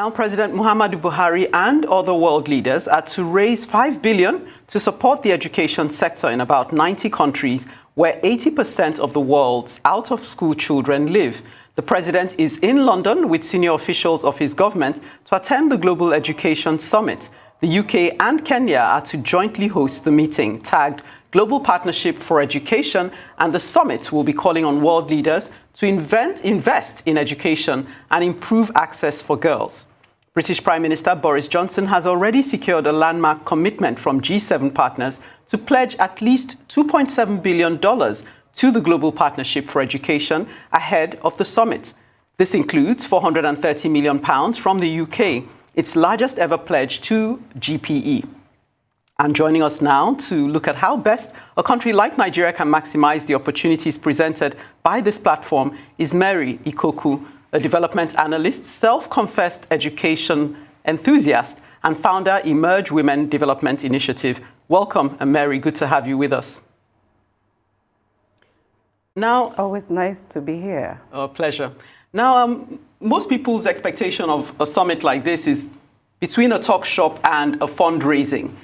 Now, President Muhammadu Buhari and other world leaders are to raise $5 billion to support the education sector in about 90 countries where 80% of the world's out-of-school children live. The president is in London with senior officials of his government to attend the Global Education Summit. The UK and Kenya are to jointly host the meeting, tagged Global Partnership for Education, and the summit will be calling on world leaders to invest in education and improve access for girls. British Prime Minister Boris Johnson has already secured a landmark commitment from G7 partners to pledge at least $2.7 billion to the Global Partnership for Education ahead of the summit. This includes £430 million from the UK, its largest ever pledge to GPE. And joining us now to look at how best a country like Nigeria can maximize the opportunities presented by this platform is Mary Ikoku, a development analyst, self-confessed education enthusiast, and founder Emerge Women Development Initiative. Welcome, Mary. Good to have you with us. Now, always nice to be here. A pleasure. Now, most people's expectation of a summit like this is between a talk shop and a fundraising.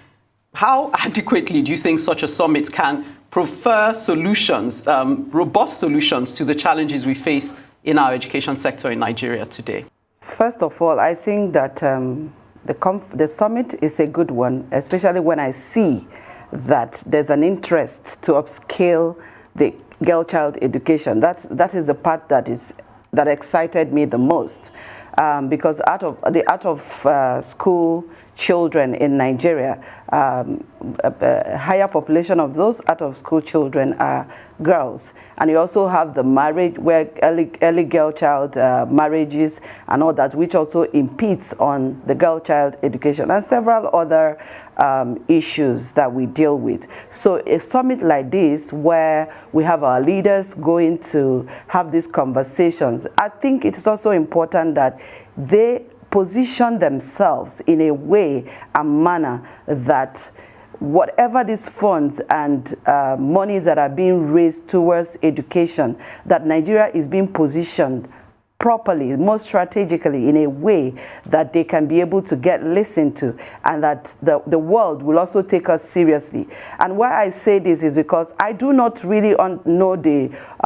How adequately do you think such a summit can prefer solutions, robust solutions to the challenges we face in our education sector in Nigeria today? First of all, I think that the summit is a good one, especially when I see that there's an interest to upscale the girl-child education. That is the part that excited me the most, because out of school children in Nigeria, a higher population of those out-of-school children are girls. And you also have the marriage, where early girl-child marriages and all that, which also impedes on the girl-child education, and several other issues that we deal with. So a summit like this, where we have our leaders going to have these conversations, I think it's also important that they position themselves in a way and manner that whatever these funds and monies that are being raised towards education, that Nigeria is being positioned properly, more strategically, in a way that they can be able to get listened to, and that the world will also take us seriously. And why I say this is because I do not really know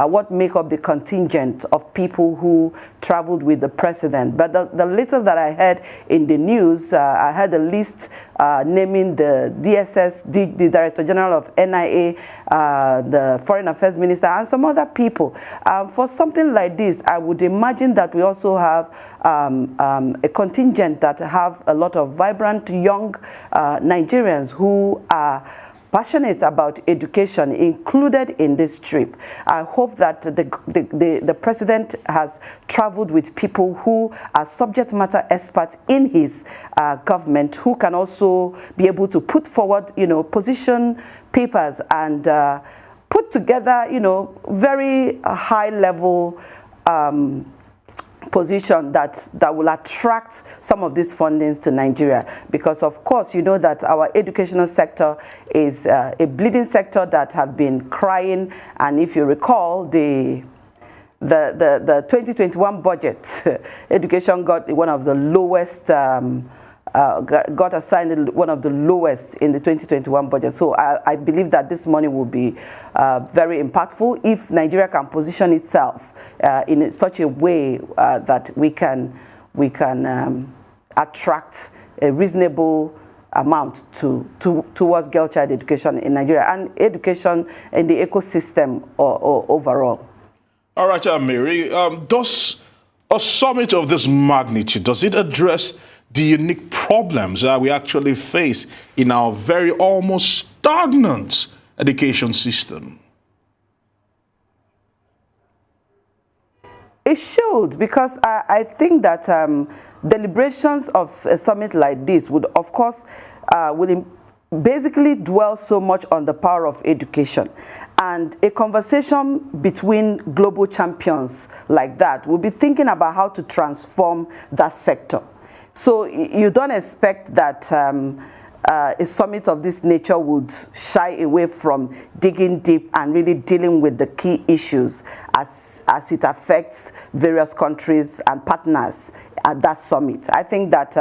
what make up the contingent of people who traveled with the president. But the little that I heard in the news, I heard a list naming the DSS, the Director General of NIA, the Foreign Affairs Minister, and some other people. For something like this, I would imagine that we also have a contingent that have a lot of vibrant young Nigerians who are passionate about education included in this trip. I hope that the president has traveled with people who are subject matter experts in his government, who can also be able to put forward, position papers and put together, very high level position that will attract some of these fundings to Nigeria, because of course you know that our educational sector is a bleeding sector that have been crying. And if you recall, the 2021 budget, education got one of the lowest, got assigned one of the lowest in the 2021 budget. So I believe that this money will be very impactful if Nigeria can position itself in such a way that we can attract a reasonable amount towards girl-child education in Nigeria and education in the ecosystem overall. All right, Mary, does a summit of this magnitude, does it address the unique problems that we actually face in our very almost stagnant education system? It should, because I think that deliberations of a summit like this would, of course, basically dwell so much on the power of education. And a conversation between global champions like that will be thinking about how to transform that sector. So you don't expect that a summit of this nature would shy away from digging deep and really dealing with the key issues as it affects various countries and partners at that summit. I think that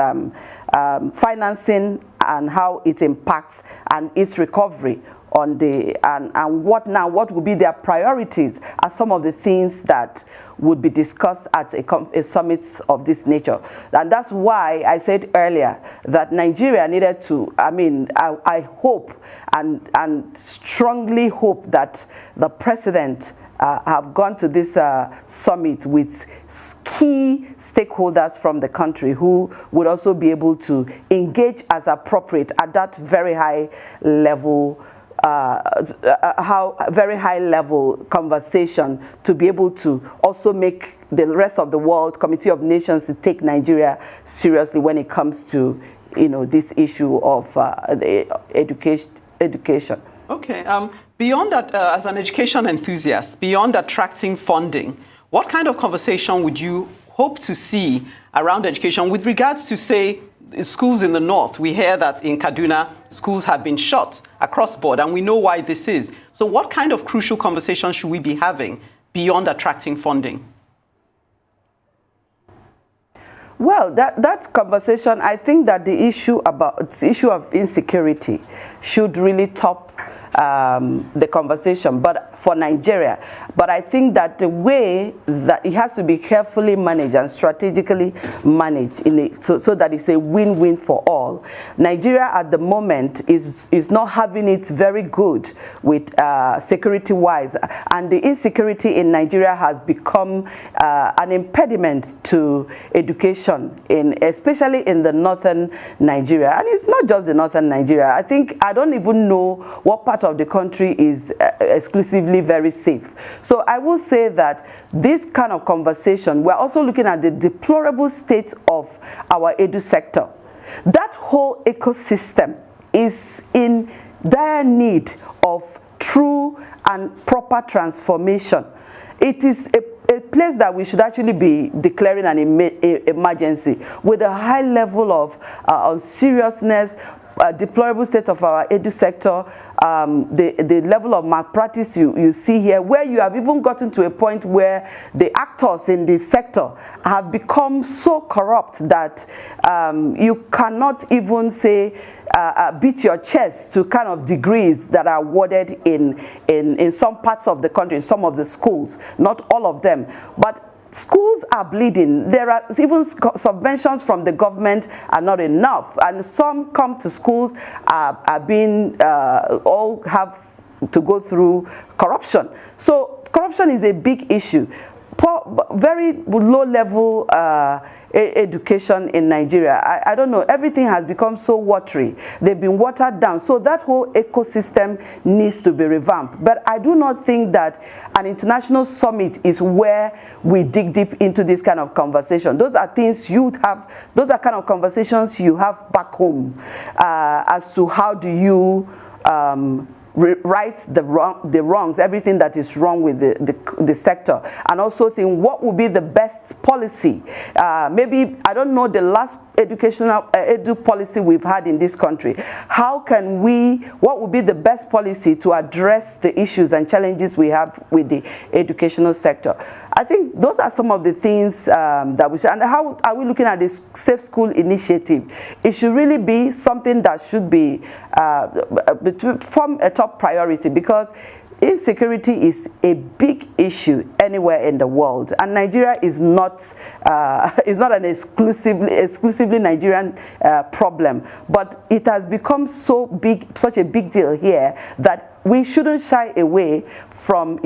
financing and how it impacts and its recovery on the and what would be their priorities are some of the things that would be discussed at a summit of this nature. And that's why I said earlier that Nigeria needed to, I hope and strongly hope that the president have gone to this summit with key stakeholders from the country who would also be able to engage as appropriate at that very high level very high level conversation to be able to also make the rest of the world, Committee of Nations, to take Nigeria seriously when it comes to, this issue of the education. Okay. Beyond that, as an education enthusiast, beyond attracting funding, what kind of conversation would you hope to see around education with regards to, say, schools in the north? We hear that in Kaduna, schools have been shut across board, and we know why this is. So what kind of crucial conversation should we be having beyond attracting funding? Well, that conversation, I think that the issue of insecurity should really top the conversation, but for Nigeria. But I think that the way that it has to be carefully managed and strategically managed so that it's a win-win for all. Nigeria at the moment is not having it very good with security-wise, and the insecurity in Nigeria has become an impediment to education, especially in the northern Nigeria. And it's not just the northern Nigeria. I don't even know what part of the country is exclusively very safe. So I will say that this kind of conversation, we're also looking at the deplorable state of our edu sector. That whole ecosystem is in dire need of true and proper transformation. It is a place that we should actually be declaring an emergency with a high level of seriousness, deplorable state of our edu sector, the level of malpractice you see here, where you have even gotten to a point where the actors in this sector have become so corrupt that you cannot even say beat your chest to kind of degrees that are awarded in some parts of the country, in some of the schools, not all of them. But schools are bleeding. There are even subventions from the government are not enough, and some come to schools are being all have to go through corruption. So corruption is a big issue. Very low level education in Nigeria. I don't know, everything has become so watery. They've been watered down. So that whole ecosystem needs to be revamped. But I do not think that an international summit is where we dig deep into this kind of conversation. Those are things you have, those are kind of conversations you have back home as to how do you right the wrongs, everything that is wrong with the sector, and also think what would be the best policy. Maybe, I don't know, the last educational edu policy we've had in this country. How can what would be the best policy to address the issues and challenges we have with the educational sector? I think those are some of the things that we should. And how are we looking at this Safe School initiative? It should really be something that should be from a top priority, because insecurity is a big issue anywhere in the world, and Nigeria is not an exclusively Nigerian problem, but it has become so big, such a big deal here, that we shouldn't shy away from,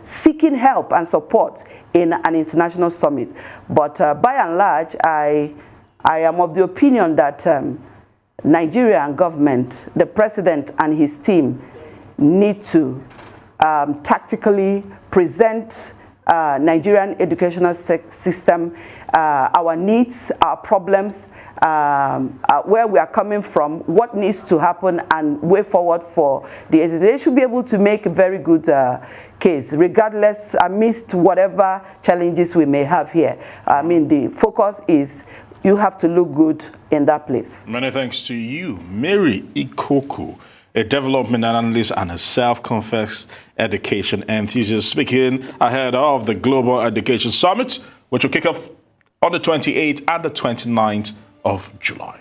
seeking help and support in an international summit. But by and large, I am of the opinion that Nigerian government, the president and his team, need to tactically present Nigerian educational system, our needs, our problems, where we are coming from, what needs to happen, and way forward for the education. They should be able to make a very good case, regardless, amidst whatever challenges we may have here. I mean, the focus is you have to look good in that place. Many thanks to you, Mary Ikoku, a development analyst and a self-confessed education enthusiast, speaking ahead of the Global Education Summit, which will kick off on the 28th and the 29th of July.